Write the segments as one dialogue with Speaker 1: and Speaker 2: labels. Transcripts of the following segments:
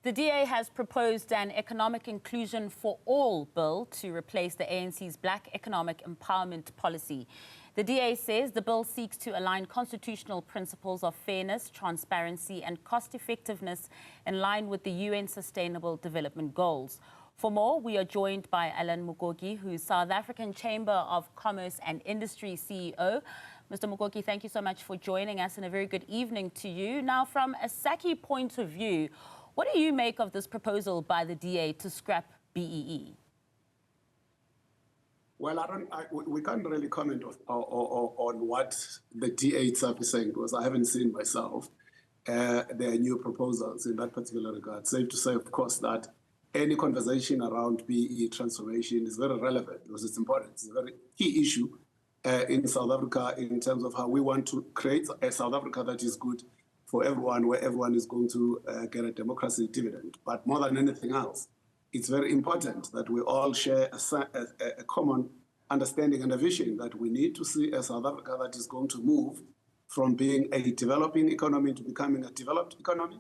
Speaker 1: The DA has proposed an economic inclusion for all bill to replace the ANC's Black Economic Empowerment policy. The DA says the bill seeks to align constitutional principles of fairness, transparency and cost-effectiveness in line with the UN Sustainable Development Goals. For more, we are joined by Alan Mukoki, who's South African Chamber of Commerce and Industry CEO. Mr. Mukoki, thank you so much for joining us and a very good evening to you. Now, from a Sacci point of view, what do you make of this proposal by the DA to scrap BEE?
Speaker 2: Well, we can't really comment on what the DA itself is saying, because I haven't seen myself their new proposals in that particular regard. Safe to say, of course, that any conversation around BEE transformation is very relevant because it's important. It's a very key issue in South Africa in terms of how we want to create a South Africa that is good for everyone, where everyone is going to get a democracy dividend. But more than anything else, it's very important that we all share a common understanding and a vision that we need to see a South Africa that is going to move from being a developing economy to becoming a developed economy.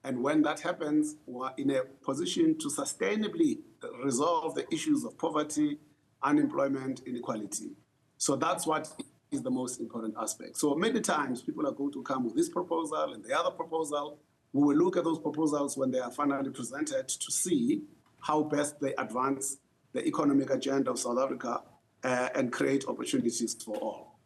Speaker 2: And when that happens, we're in a position to sustainably resolve the issues of poverty, unemployment, inequality. So that's what is the most important aspect. So many times people are going to come with this proposal and the other proposal. We will look at those proposals when they are finally presented to see how best they advance the economic agenda of South Africa and create opportunities for all.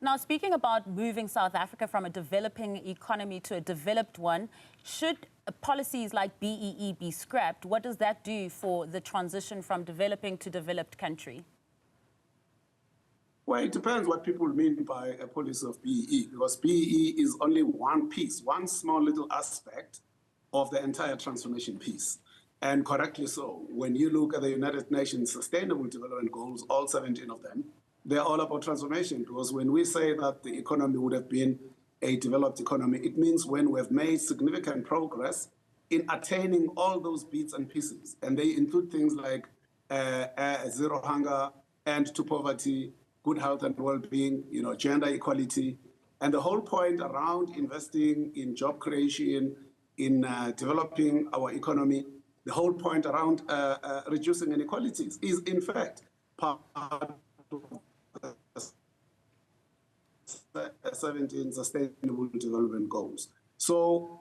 Speaker 1: Now, speaking about moving South Africa from a developing economy to a developed one, should policies like BEE be scrapped? What does that do for the transition from developing to developed country?
Speaker 2: Well, it depends what people mean by a policy of BEE, because BEE is only one piece, one small little aspect of the entire transformation piece. And correctly so, when you look at the United Nations Sustainable Development Goals, all 17 of them, they're all about transformation, because when we say that the economy would have been a developed economy, it means when we have made significant progress in attaining all those bits and pieces. And they include things like zero hunger, end to poverty, good health and well-being, gender equality. And the whole point around investing in job creation, in developing our economy, the whole point around reducing inequalities is, in fact, part of the 17 Sustainable Development Goals. So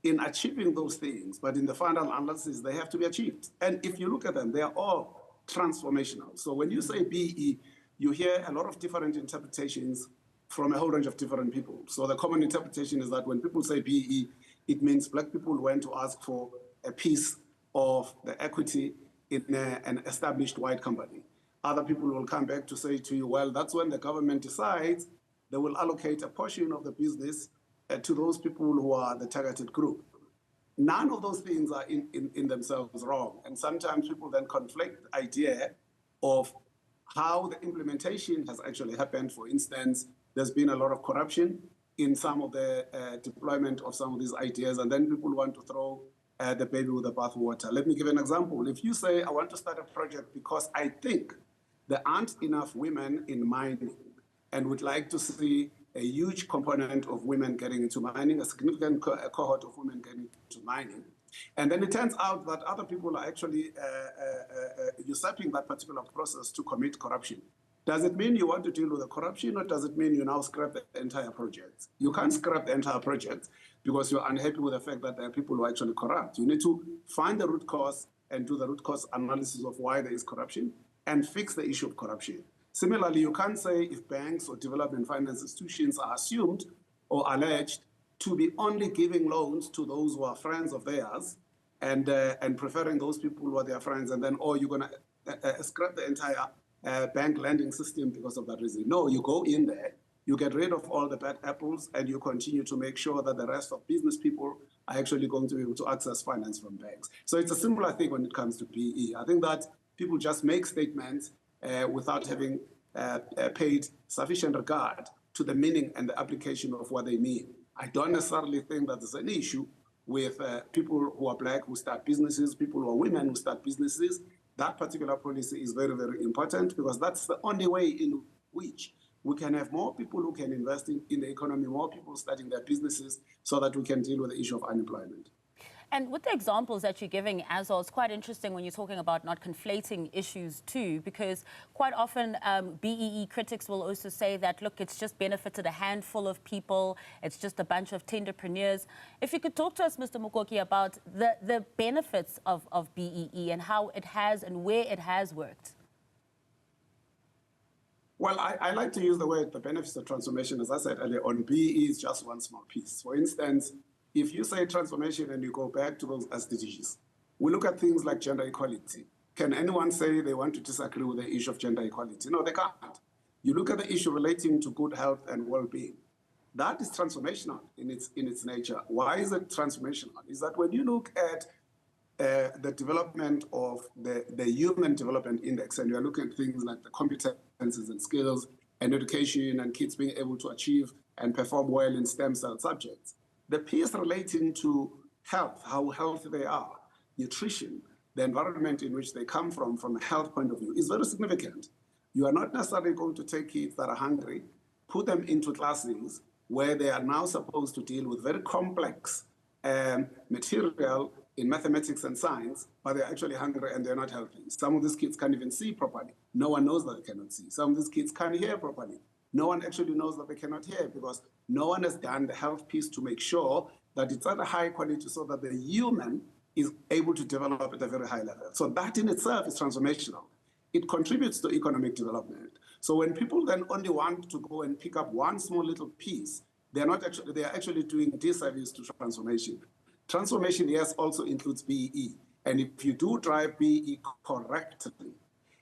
Speaker 2: in achieving those things, but in the final analysis, they have to be achieved. And if you look at them, they are all transformational. So when you say BEE, you hear a lot of different interpretations from a whole range of different people. So the common interpretation is that when people say BEE, it means Black people went to ask for a piece of the equity in an established white company. Other people will come back to say to you, well, that's when the government decides they will allocate a portion of the business to those people who are the targeted group. None of those things are in themselves wrong. And sometimes people then conflict the idea of how the implementation has actually happened. For instance, there's been a lot of corruption in some of the deployment of some of these ideas, and then people want to throw the baby with the bathwater. Let me give an example. If you say, I want to start a project because I think there aren't enough women in mining and would like to see a huge component of women getting into mining, a significant cohort of women getting into mining, and then it turns out that other people are actually usurping that particular process to commit corruption. Does it mean you want to deal with the corruption, or does it mean you now scrap the entire project? You can't scrap the entire project because you're unhappy with the fact that there are people who are actually corrupt. You need to find the root cause and do the root cause analysis of why there is corruption and fix the issue of corruption. Similarly, you can't say if banks or development finance institutions are assumed or alleged to be only giving loans to those who are friends of theirs and preferring those people who are their friends, and then, you're going to scrap the entire bank lending system because of that reason. No, you go in there, you get rid of all the bad apples, and you continue to make sure that the rest of business people are actually going to be able to access finance from banks. So it's a similar thing when it comes to BEE. I think that people just make statements without having paid sufficient regard to the meaning and the application of what they mean. I don't necessarily think that there's an issue with people who are Black who start businesses, people who are women who start businesses. That particular policy is very, very important, because that's the only way in which we can have more people who can invest in the economy, more people starting their businesses, so that we can deal with the issue of unemployment.
Speaker 1: And with the examples that you're giving as well, it's quite interesting when you're talking about not conflating issues too, because quite often BEE critics will also say that, look, it's just benefited a handful of people, it's just a bunch of tenderpreneurs. If you could talk to us, Mr. Mukoki, about the benefits of BEE and how it has and where it has worked.
Speaker 2: Well, I like to use the word the benefits of transformation. As I said earlier on, BEE is just one small piece. For instance, if you say transformation and you go back to those SDGs, we look at things like gender equality. Can anyone say they want to disagree with the issue of gender equality? No, they can't. You look at the issue relating to good health and well-being. That is transformational in its nature. Why is it transformational? Is that when you look at the development of the Human Development Index, and you're looking at things like the competencies and skills and education and kids being able to achieve and perform well in STEM subjects, the piece relating to health, how healthy they are, nutrition, the environment in which they come from a health point of view, is very significant. You are not necessarily going to take kids that are hungry, put them into classes where they are now supposed to deal with very complex material in mathematics and science, but they're actually hungry and they're not healthy. Some of these kids can't even see properly. No one knows that they cannot see. Some of these kids can't hear properly. No one actually knows that they cannot hear because no one has done the health piece to make sure that it's at a high quality so that the human is able to develop at a very high level. So that in itself is transformational. It contributes to economic development. So when people then only want to go and pick up one small little piece, they are actually doing disservice to transformation. Transformation, yes, also includes BEE. And if you do drive BEE correctly,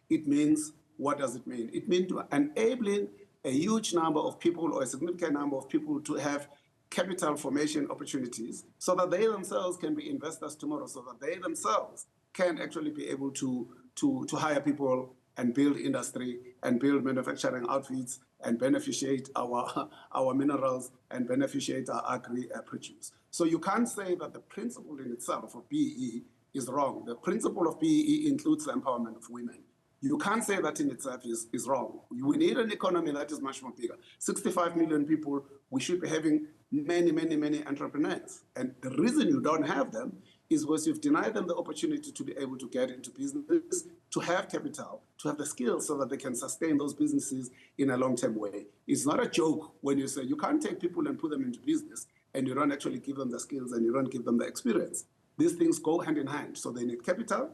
Speaker 2: it means, what does it mean? It means enabling a huge number of people or a significant number of people to have capital formation opportunities so that they themselves can be investors tomorrow, so that they themselves can actually be able to hire people and build industry and build manufacturing outfits and beneficiate our minerals and beneficiate our agri-produce. So you can't say that the principle in itself of BEE is wrong. The principle of BEE includes the empowerment of women. You can't say that in itself is wrong. We need an economy that is much more bigger. 65 million people, we should be having many, many, many entrepreneurs. And the reason you don't have them is because you've denied them the opportunity to be able to get into business, to have capital, to have the skills so that they can sustain those businesses in a long-term way. It's not a joke when you say you can't take people and put them into business and you don't actually give them the skills and you don't give them the experience. These things go hand in hand. So they need capital,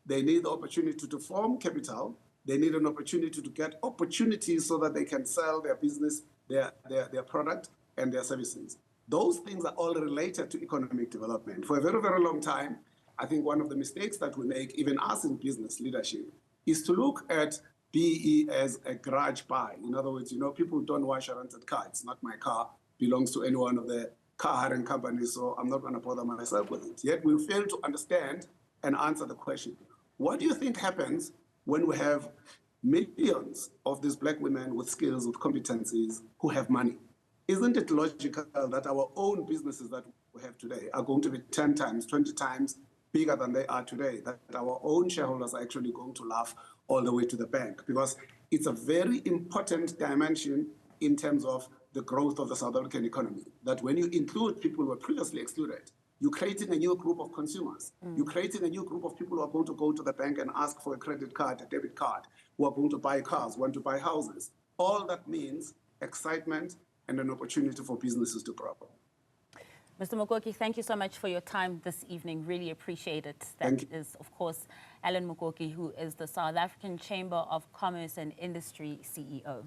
Speaker 2: they need the opportunity to form capital, they need an opportunity to get opportunities so that they can sell their business, their product and their services. Those things are all related to economic development. For a very, very long time, I think one of the mistakes that we make, even us in business leadership, is to look at BEE as a garage buy. In other words, people don't wash a rented car. It's not my car, belongs to any one of the car hiring companies, so I'm not going to bother myself with it. Yet we fail to understand and answer the question. What do you think happens when we have millions of these black women with skills, with competencies, who have money? Isn't it logical that our own businesses that we have today are going to be 10 times, 20 times bigger than they are today, that our own shareholders are actually going to laugh all the way to the bank? Because it's a very important dimension in terms of the growth of the South African economy, that when you include people who were previously excluded, you're creating a new group of consumers. You're creating a new group of people who are going to go to the bank and ask for a credit card, a debit card, who are going to buy cars, want to buy houses. All that means excitement and an opportunity for businesses to grow.
Speaker 1: Mr. Mukoki, thank you so much for your time this evening. Really appreciate it. That is, of course, Alan Mukoki, who is the South African Chamber of Commerce and Industry CEO.